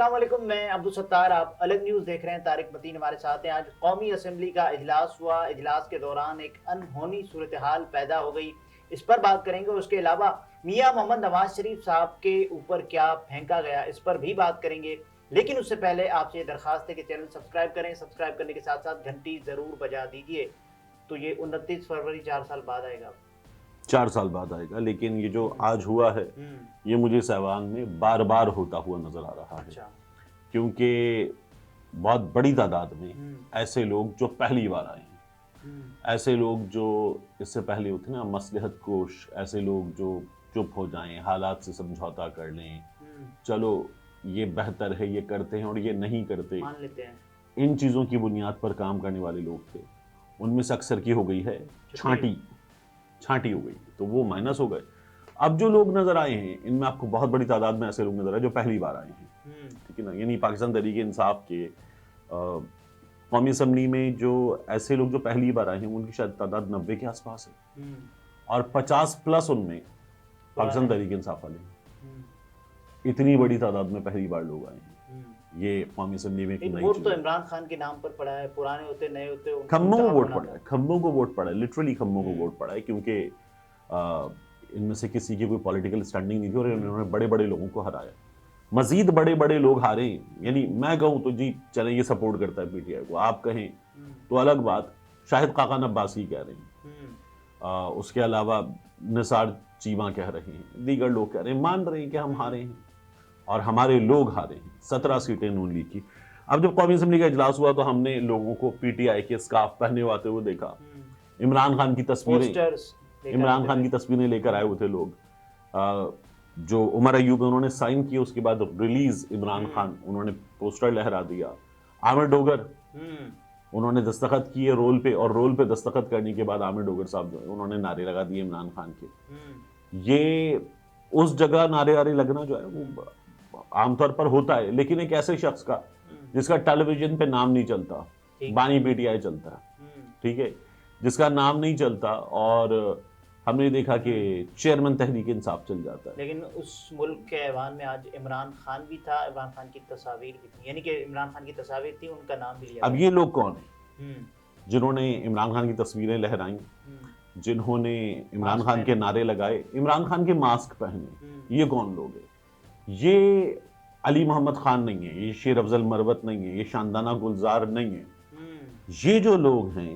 अस्सलाम वालेकुम, मैं अब्दुल सत्तार। आप अलग न्यूज़ देख रहे हैं। तारिक मतीन हमारे साथ हैं। आज कौमी असम्बली का इजलास हुआ। इजलास के दौरान एक अनहोनी सूरत हाल पैदा हो गई, इस पर बात करेंगे। उसके अलावा मियाँ मोहम्मद नवाज शरीफ साहब के ऊपर क्या फेंका गया, इस पर भी बात करेंगे। लेकिन उससे पहले आपसे ये दरखास्त है कि चैनल सब्सक्राइब करें। सब्सक्राइब करने के साथ साथ घंटी ज़रूर बजा दीजिए। तो ये 29 फरवरी 4 साल बाद आएगा। 4 साल बाद आएगा, लेकिन ये जो हम्म, आज हुआ है हम्म, ये मुझे इस ऐवान में बार बार होता हुआ नजर आ रहा है, अच्छा। क्योंकि बहुत बड़ी तादाद में हम्म, ऐसे लोग जो पहली बार आए हैं, हम्म, ऐसे लोग जो इससे पहले होते ना मसलहत कोश, ऐसे लोग जो चुप हो जाएं, हालात से समझौता कर लें, चलो ये बेहतर है, ये करते हैं और ये नहीं करते, मान लेते हैं। इन चीज़ों की बुनियाद पर काम करने वाले लोग थे। उनमें से अक्सर की हो गई है छांटी छांटी हो गई, तो वो माइनस हो गए। अब जो लोग नजर आए हैं इनमें आपको बहुत बड़ी तादाद में ऐसे लोग नजर आए जो पहली बार आए हैं, ठीक है ना। यानी पाकिस्तान तहरीक इंसाफ के कौमी असम्बली में जो ऐसे लोग जो पहली बार आए हैं उनकी शायद तादाद 90 के आसपास है, और 50 प्लस उनमें पाकिस्तान तहरीक इंसाफ वाले हैं। इतनी बड़ी तादाद में पहली बार लोग आए हैं, ये कौमी असम्बली में एक नई वोट चीज तो है। इमरान खान के नाम पर पड़ा है। पुराने होते नए होते खम्भों को उनका वोट होना पड़ा था। है, खम्भों को वोट पड़ा है, लिटरली खम्भों को वोट पड़ा है, क्योंकि इनमें से किसी की कोई पॉलिटिकल स्टैंडिंग नहीं थी और इन्होंने बड़े बड़े लोगों को हराया। मजीद बड़े बड़े लोग हारे, यानी मैं कहूँ तो जी चले ये सपोर्ट करता है पीटीआई को, आप कहें तो अलग बात। शाहिद खाकान अब्बासी कह रहे हैं, उसके अलावा निसार चीमा कह रहे हैं, दीगर लोग कह रहे हैं, मान रहे हैं कि हम हारे हैं और हमारे लोग हारे हैं। 17 सीटें नून लीग की। अब जब कौमी असम्बली का इजलास हुआ तो हमने लोगों को पीटीआई के स्कार्फ पहने हुए आते हुए देखा, इमरान खान की तस्वीरें लेकर आए हुए थे लोग। जो उमर अयूब उन्होंने साइन किए, उसके बाद रिलीज इमरान खान उन्होंने पोस्टर लहरा दिया। आमिर डोगर उन्होंने दस्तखत किए रोल पे, और रोल पे दस्तखत करने के बाद आमिर डोगर साहब जो है उन्होंने नारे लगा दिए इमरान खान के। ये उस जगह नारे वारे लगना जो है वो आमतौर पर होता है, लेकिन एक ऐसे शख्स का जिसका टेलीविजन पे नाम नहीं चलता, बानी पीटीआई चलता है, ठीक है, जिसका नाम नहीं चलता, और हमने देखा कि चेयरमैन तहरीक इंसाफ चल जाता है। लेकिन उस मुल्क के ऐवान में आज इमरान खान भी था, इमरान खान की तस्वीर भी थी, यानी कि इमरान खान की तस्वीर थी, उनका नाम भी लिया। अब ये लोग कौन हैं जिन्होंने इमरान खान की तस्वीरें लहराई, जिन्होंने इमरान खान के नारे लगाए, इमरान खान के मास्क पहने, ये कौन लोग हैं? ये अली मोहम्मद खान नहीं है, ये शेर अफजल मरवत नहीं है, ये शानदाना गुलजार नहीं है। ये जो लोग हैं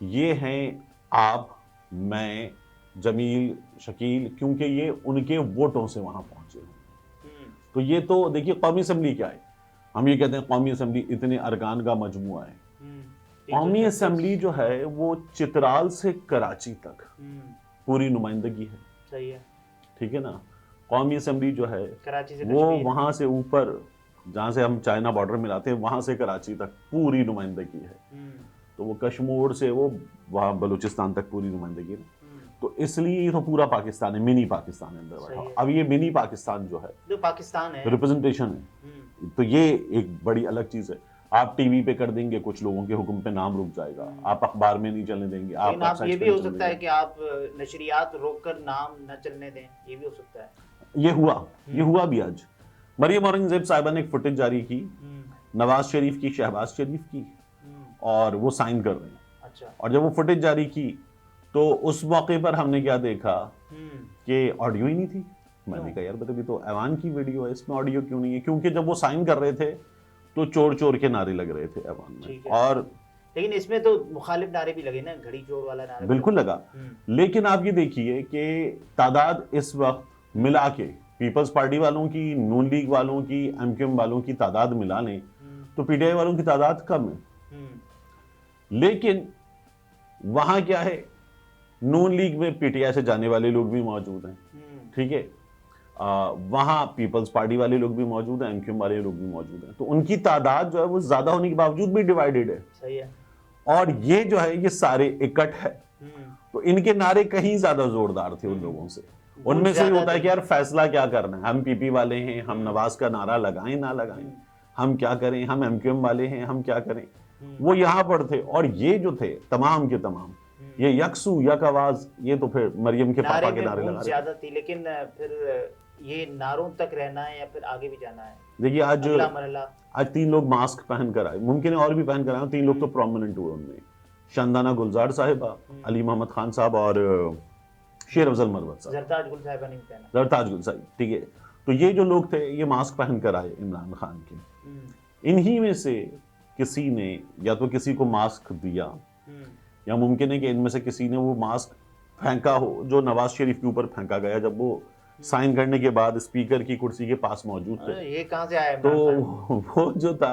ये हैं आप, मैं, जमील, शकील, क्योंकि ये उनके वोटों से वहां पहुंचे हैं। तो ये तो देखिए कौमी असम्बली क्या है, हम ये कहते हैं कौमी असम्बली इतने अरकान का मजमुआ है। कौमी असम्बली जो है वो चित्राल से कराची तक पूरी नुमाइंदगी है, सही है, ठीक है ना। कौमी असम्बली जो है कराची से वो वहां से ऊपर जहां से हम चाइना बॉर्डर मिलाते हैं वहां से कराची तक पूरी नुमाइंदगी है। तो वो कश्मीर से वो वहां बलूचिस्तान तक पूरी नुमाइंदगी है। तो इसलिए ये तो पूरा पाकिस्तान है, मिनी पाकिस्तान है अंदर बैठा। अब ये मिनी पाकिस्तान जो है, जो पाकिस्तान है, रिप्रेजेंटेशन है, तो ये एक बड़ी अलग चीज है। आप टीवी पे कर देंगे, कुछ लोगों के हुक्म पे नाम रुक जाएगा, आप अखबार में नहीं चलने देंगे, आप ये भी हो सकता है कि आप नशरियात रोककर नाम न चलने दें, ये भी हो सकता है। ये हुआ भी आज। मरियम औरंगजेब साहिबा ने एक फुटेज जारी की नवाज शरीफ की, शहबाज शरीफ की, और वो साइन कर रहे हैं। अच्छा। और जब वो फुटेज जारी की तो उस मौके पर हमने क्या देखा कि ऑडियो ही नहीं थी। मैंने कहा यार बताइए, तो ऐवान की वीडियो है, इसमें ऑडियो क्यों नहीं है? क्योंकि जब वो साइन कर रहे थे तो चोर चोर के नारे लग रहे थे ऐवान में, और लेकिन इसमें तो मुखालिफ नारे भी लगे ना, घड़ी चोर वाला नारा बिल्कुल लगा। लेकिन आप ये देखिए कि तादाद इस वक्त मिला के पीपल्स पार्टी वालों की, नून लीग वालों की, एमक्यूएम वालों की तादाद मिला लें तो पीटीआई वालों की तादाद कम है। लेकिन वहां क्या है, नून लीग में पीटीआई से जाने वाले लोग भी मौजूद हैं, ठीक है, वहां पीपल्स पार्टी वाले लोग भी मौजूद हैं, एमक्यूएम वाले लोग भी मौजूद हैं। तो उनकी तादाद जो है वो ज्यादा होने के बावजूद भी डिवाइडेड है। सही है। और ये जो है ये सारे इकट्ठ है, तो इनके नारे कहीं ज्यादा जोरदार थे उन लोगों से। उनमें से होता है कि यार फैसला क्या करना है, हम पीपी वाले हैं, हम नवाज का नारा लगाएं ना लगाएं, हम क्या करें, हम एमक्यूएम वाले हैं, हम क्या करें। वो यहां पर थे, और ये जो थे तमाम के तमाम ये यकसू यक आवाज, ये तो फिर मरियम के पापा के नारे लगा रहे ज्यादा थी। लेकिन फिर ये नारों तक रहना है या फिर आगे भी जाना है? देखिए अगला मरहला। आज 3 लोग मास्क पहन कर आए, मुमकिन है और भी पहन कर आए, 3 लोग तो प्रोमिनेंट हुए उनमें, शानदाना गुलजार साहिबा, अली मोहम्मद खान साहब और शेर अफजल मरवत साहब, जरताज गुल साहिबा नहीं पहना, जरताज गुल साहिब, ठीक है। तो ये जो लोग थे ये मास्क पहन कर आए इमरान खान के, इन्हीं में से किसी ने या तो किसी को मास्क दिया, या मुमकिन है कि इनमें से किसी ने वो मास्क फेंका हो जो नवाज शरीफ के ऊपर फेंका गया जब वो साइन करने के बाद स्पीकर की कुर्सी के पास मौजूद थे। ये कहाँ से आया? तो वो जो था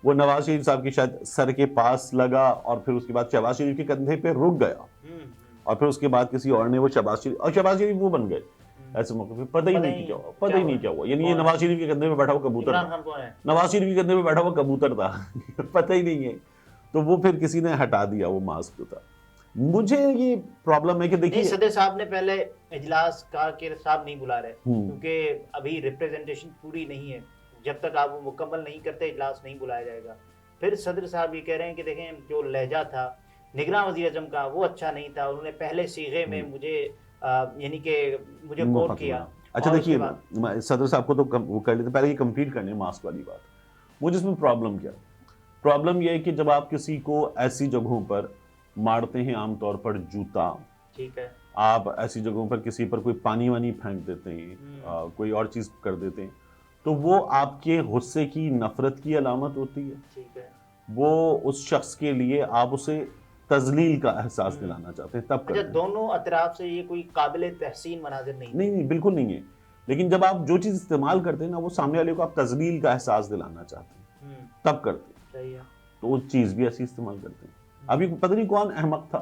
वो नवाज शरीफ साहब की शायद सर के पास लगा और फिर उसके बाद शहबाज शरीफ के कंधे पे रुक गया, और फिर उसके बाद किसी और ने वो शहबाज शरीफ वो बन गए ऐसे मौके पे, पता ही नहीं क्या हुआ, पता ही नहीं क्या हुआ। यानी ये नवाज शरीफ के कंधे पे बैठा हुआ कबूतर था, नवाज शरीफ के कंधे पे बैठा हुआ कबूतर था पता ही नहीं है। तो वो फिर किसी ने हटा दिया वो मास्क था। मुझे ये प्रॉब्लम है कि देखिए सदर साहब ने पहले इजलास का के साहब नहीं बुला रहे क्योंकि अभी रिप्रेजेंटेशन पूरी नहीं है, जब तक आप वो मुकम्मल नहीं करते इजलास नहीं बुलाया जाएगा। फिर सदर साहब ये कह रहे हैं कि देखें जो लहजा था निगरान वज़ीर आज़म का वो अच्छा नहीं था, उन्होंने पहले सीगे में मुझे यानी कि मुझे कोट किया। अच्छा देखिए सदर साहब को तो वो कर लेते, पहले ये कंप्लीट करने मास्क वाली बात। मुझे इसमें प्रॉब्लम क्या, प्रॉब्लम यह है कि जब आप किसी को ऐसी जगहों पर मारते हैं, आमतौर पर जूता, ठीक है, आप ऐसी जगहों पर किसी पर कोई पानी वानी फेंक देते हैं, कोई और चीज कर देते हैं, तो वो आपके गुस्से की, नफरत की अलामत होती है। ठीक है, वो उस शख्स के लिए आप उसे तजलील का एहसास दिलाना चाहते हैं, तब अच्छा दोनों अतराफ से ये कोई काबिल तहसीन मनाजिर नहीं? नहीं, बिल्कुल नहीं है। लेकिन जब आप जो चीज इस्तेमाल करते हैं ना, वो सामने वाले को आप तजलील का एहसास दिलाना चाहते हैं, तब करते हैं। सही है। तो वो चीज भी ऐसी इस्तेमाल करते हैं। अभी पता नहीं कौन अहमक था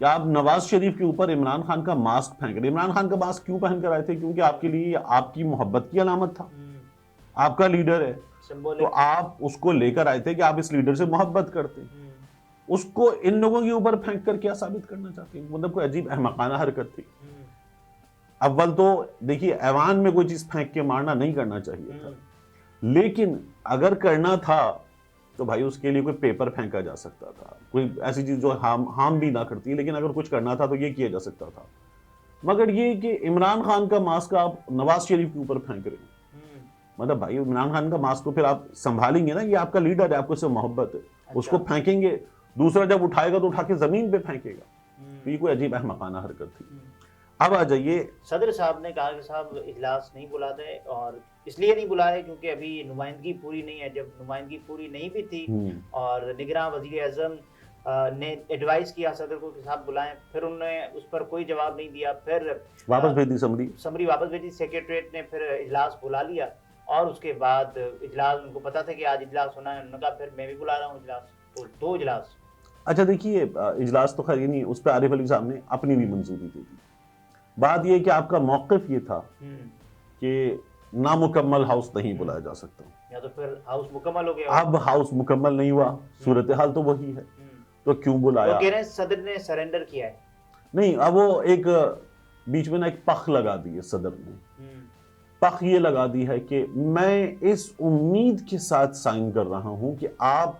कि आप नवाज शरीफ के ऊपर इमरान खान का मास्क फेंक रहे। इमरान खान का मास्क क्यों पहन कर आए थे? क्योंकि आपके लिए आपकी मोहब्बत की अलामत था, आपका लीडर है, तो आप उसको लेकर आए थे कि आप इस लीडर से मोहब्बत करते हैं। उसको इन लोगों के ऊपर फेंक कर क्या साबित करना चाहते हैं? मतलब कोई अजीब अहमकाना हरकत थी। अव्वल तो देखिए ऐवान में कोई चीज फेंक के मारना नहीं करना चाहिए था, लेकिन अगर करना था तो भाई उसके लिए कोई पेपर फेंका जा सकता था, कोई ऐसी चीज जो हार्म भी ना करती, लेकिन अगर कुछ करना था तो ये किया जा सकता था। मगर ये कि इमरान खान का मास्क आप नवाज शरीफ के ऊपर फेंक रहे हैं, मतलब भाई इमरान खान का मास्क तो फिर आप संभालेंगे ना, ये आपका लीडर है, आपको इससे मोहब्बत है। अच्छा। उसको फेंकेंगे, दूसरा जब उठाएगा तो उठा के जमीन पे फेंकेगा, तो ये कोई अजीब अहमकाना हरकत थी। अब आ जाइए, सदर साहब ने कहा कि साहब इजलास नहीं बुलाते, और इसलिए नहीं बुला रहे क्योंकि अभी नुमाइंदगी पूरी नहीं है। जब नुमाइंदगी पूरी नहीं भी थी और निगरान वज़ीर आज़म ने एडवाइस किया सदर को कि साहब बुलाएं, फिर उन्होंने उस पर कोई जवाब नहीं दिया, फिर वापस भेज दी समरी वापस भेजी। सेक्रेटरीट ने फिर इजलास बुला लिया, और उसके बाद इजलास उनको पता था कि आज इजलास होना है, उन्होंने कहा फिर मैं भी बुला रहा हूँ इजलास, तो 2 इजलास। अच्छा देखिए इजलास तो खैर नहीं, उस पर आरिफ अली साहब ने अपनी भी मंजूरी दे दी। बात यह कि आपका मौक़िफ़ ये था कि नामुकम्मल हाउस नहीं बुलाया जा सकता, या तो फिर हाउस मुकम्मल हो गया। अब हाउस मुकम्मल नहीं हुआ, सूरत हाल तो वही है, तो क्यों बुलाया? तो कह रहे हैं सदर ने सरेंडर किया है। नहीं, अब वो एक बीच में ना एक पख लगा दी है सदर ने, पख ये लगा दी है कि मैं इस उम्मीद के साथ साइन कर रहा हूं कि आप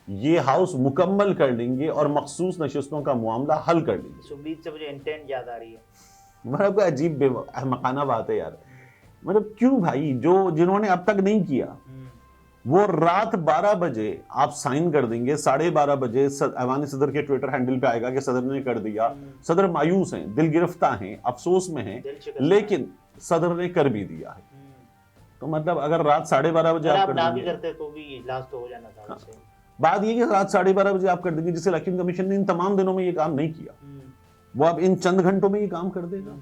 ये हाउस मुकम्मल कर लेंगे और मखसूस नशिस्तों का मामला हल कर लेंगे। इस उम्मीद से मुझे इंटेंट याद आ रही है। मतलब कोई अजीब बेमकाना बात है यार, मतलब क्यों भाई, जो जिन्होंने अब तक नहीं किया वो रात 12 बजे आप साइन कर देंगे, 12:30 बजे ऐवान सदर के ट्विटर हैंडल पे आएगा कि सदर ने कर दिया। सदर मायूस हैं, दिल गिरफ्ता हैं, अफसोस में हैं, लेकिन सदर ने कर भी दिया है। तो मतलब अगर रात 12:30 बजे आप ना भी करते तो भी इजलास तो हो जाना था। हाँ। बात ये कि रात 12:30 बजे आप कर देंगे, जिसे इलेक्शन कमीशन ने इन तमाम दिनों में ये काम नहीं किया, वो अब इन चंद घंटों में ये काम कर देगा।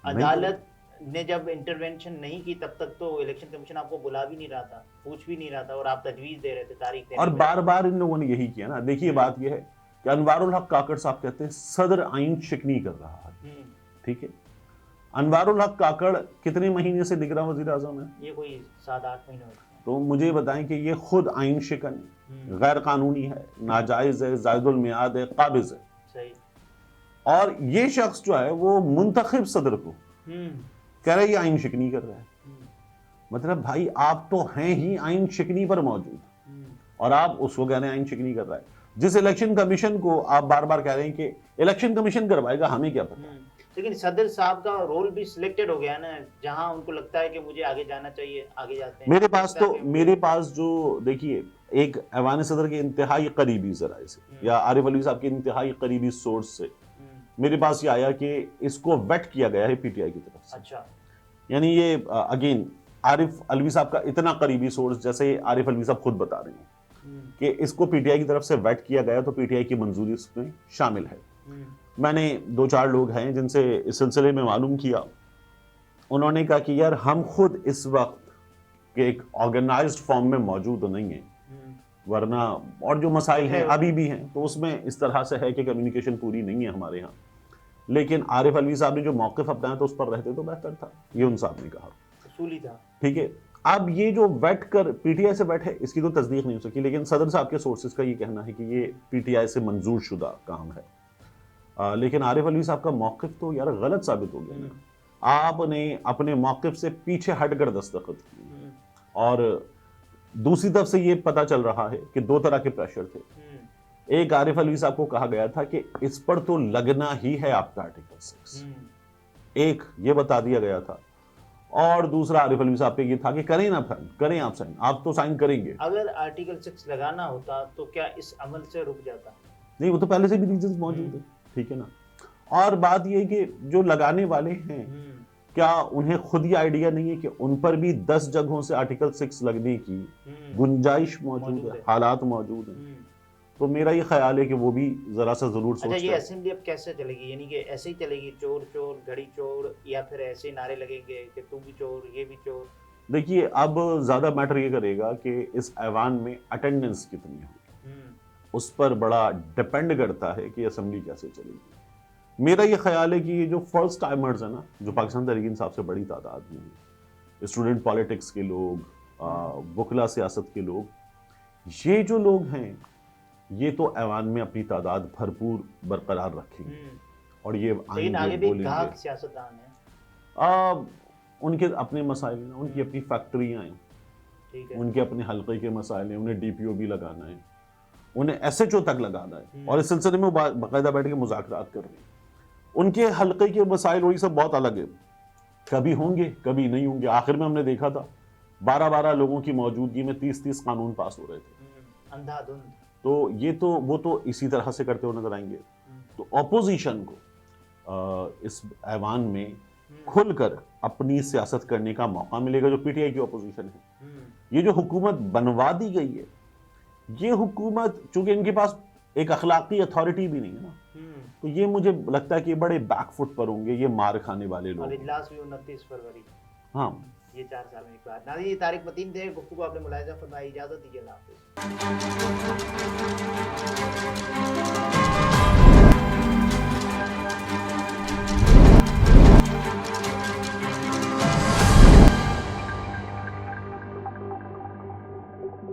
अदालत ने जब इंटरवेंशन नहीं की तब तक तो इलेक्शन कमीशन आपको बुला भी नहीं रहा था, पूछ भी नहीं रहा था, और आप तजवीज दे रहे थे, तारीख दे रहे थे, और बार बार इन लोगों ने यही किया ना। देखिए बात यह है कि अनवारुल हक काकड़ साहब कहते हैं सदर आइन शिकनी कर रहा है, ठीक है। अनवारुल हक काकड़ कितने महीने से निगरान वजीर आजम है? ये कोई 7-8 महीने हो गए। तो मुझे बताएं कि ये खुद आइन शिकन, गैर कानूनी है, नाजायज है, जायदुल मियाद है, काबिज है, सही। और ये शख्स जो है वो मुंतखब सदर को कह रहे ये आइन शिकनी कर रहा है। मतलब भाई आप तो हैं ही आइन शिकनी पर मौजूद, और आप उसको कह रहे हैं आइन शिकनी कर रहा है। जिस इलेक्शन कमीशन को आप बार बार कह रहे हैं कि इलेक्शन कमीशन करवाएगा, हमें क्या पता, लेकिन सदर साहब का रोल भी सिलेक्टेड हो गया ना, जहां उनको लगता है कि मुझे आगे जाना चाहिए, आगे जाते हैं। मेरे पास जो देखिए, एक ऐवान सदर के इंतहाई करीबी जराए से या आरिफ अलवी साहब के इंतहाई करीबी सोर्स से मेरे पास ये आया कि इसको वेट किया गया है पीटीआई की तरफ से। अच्छा, यानी ये अगेन आरिफ अलवी साहब का इतना करीबी सोर्स, जैसे आरिफ अलवी साहब खुद बता रहे हैं कि इसको पीटीआई की तरफ से वेट किया गया, तो पीटीआई की मंजूरी उसमें शामिल है। मैंने 2-4 लोग हैं जिनसे इस सिलसिले में मालूम किया, उन्होंने कहा कि यार हम खुद इस वक्त के एक ऑर्गेनाइज्ड फॉर्म में मौजूद नहीं है, वरना और जो मसाइल हैं अभी भी हैं, तो उसमें इस तरह से है कि कम्युनिकेशन पूरी नहीं है हमारे यहाँ। लेकिन आरिफ अलवी साहब ने जो मौक़िफ़ अपनाया तो उस पर रहते तो बेहतर था, ये उन साहब ने कहा। उसूली था, ठीक है। अब ये जो वेट कर पीटीआई से वेट है, इसकी तो तस्दीक नहीं हो सकी, लेकिन सदर साहब के सोर्सेज का ये कहना है कि ये पीटीआई से मंजूर शुदा काम है। लेकिन आरिफ अलवी साहब का मौक़िफ़ तो यार गलत साबित हो गया ना। आपने अपने मौक़िफ़ से पीछे हटकर दस्तखत किए, और दूसरी तरफ से ये पता चल रहा है कि 2 तरह के प्रेशर थे। एक, आरिफ अलवी साहब को कहा गया था कि इस पर तो लगना ही है आपका आर्टिकल 6, एक ये बता दिया गया था, और दूसरा आरिफ अलवी साहब पे ये था कि करें ना साइन, करें आप साइन, आप तो साइन करेंगे। अगर आर्टिकल 6 लगाना होता तो क्या इस अमल से रुक जाता? नहीं, वो तो पहले से भी रीजंस मौजूद है, ठीक है ना। और बात ये है कि जो लगाने वाले हैं, क्या उन्हें खुद ही आइडिया नहीं है कि उन पर भी 10 जगहों से आर्टिकल 6 लगने की गुंजाइश मौजूद है, हालात मौजूद हैं। तो मेरा ये ख्याल है कि वो भी जरा सा जरूर सोचते हैं। अच्छा, ये असेंबली अब कैसे चलेगी? यानी कि ऐसे ही चलेगी, चोर चोर घड़ी चोर, या फिर ऐसे नारे लगेंगे कि तू भी चोर, ये भी चोर? देखिए, अब ज्यादा मैटर ये करेगा कि इस ऐवान में अटेंडेंस कितनी होगी, उस पर बड़ा डिपेंड करता है कि असेंबली कैसे चलेगी। मेरा ये ख्याल है कि ये जो फर्स्ट टाइमर्स है ना, जो पाकिस्तान तहरीक इंसाफ से बड़ी तादाद में है, स्टूडेंट पॉलिटिक्स के लोग, वकला सियासत के लोग, ये जो लोग हैं, ये तो ऐवान में अपनी तादाद भरपूर बरकरार रखेंगे, और ये आगे बोलेंगे। सियासतदान है, उनके अपने मसाइल हैं, उनकी अपनी फैक्ट्रियाँ हैं, उनके अपने हल्के के मसाइल हैं, उन्हें डीपीओ भी लगाना है, उन्हें एसएचओ तक लगाना है, और इस सिलसिले में बाकायदा बैठ के मुज़ाकरात कर रहे हैं। उनके हल्के के मसाइल वही सब बहुत अलग है, कभी होंगे कभी नहीं होंगे। आखिर में हमने देखा था 12-12 लोगों की मौजूदगी में 30-30 कानून पास हो रहे थे, अंधाधुंध। तो ये तो वो तो इसी तरह से करते हुए नजर आएंगे। तो ऑपोजिशन को इस ऐवान में खुलकर अपनी सियासत करने का मौका मिलेगा, जो पीटीआई की ऑपोजिशन है। ये जो हुकूमत बनवा दी गई है, ये हुकूमत चूंकि इनके पास एक अखलाकी अथॉरिटी भी नहीं है ना, तो ये मुझे लगता है कि बड़े बैकफुट पर होंगे, ये मार खाने वाले लोग। और इजलास भी 29 फरवरी, हाँ, ये 4 साल में एक बार। नाज़रीन, तारिक मतीन थे, गुफ्तगू आपने मुलाहिजा फरमाई। इजाजत दीजिए, अल्लाह हाफ़िज़।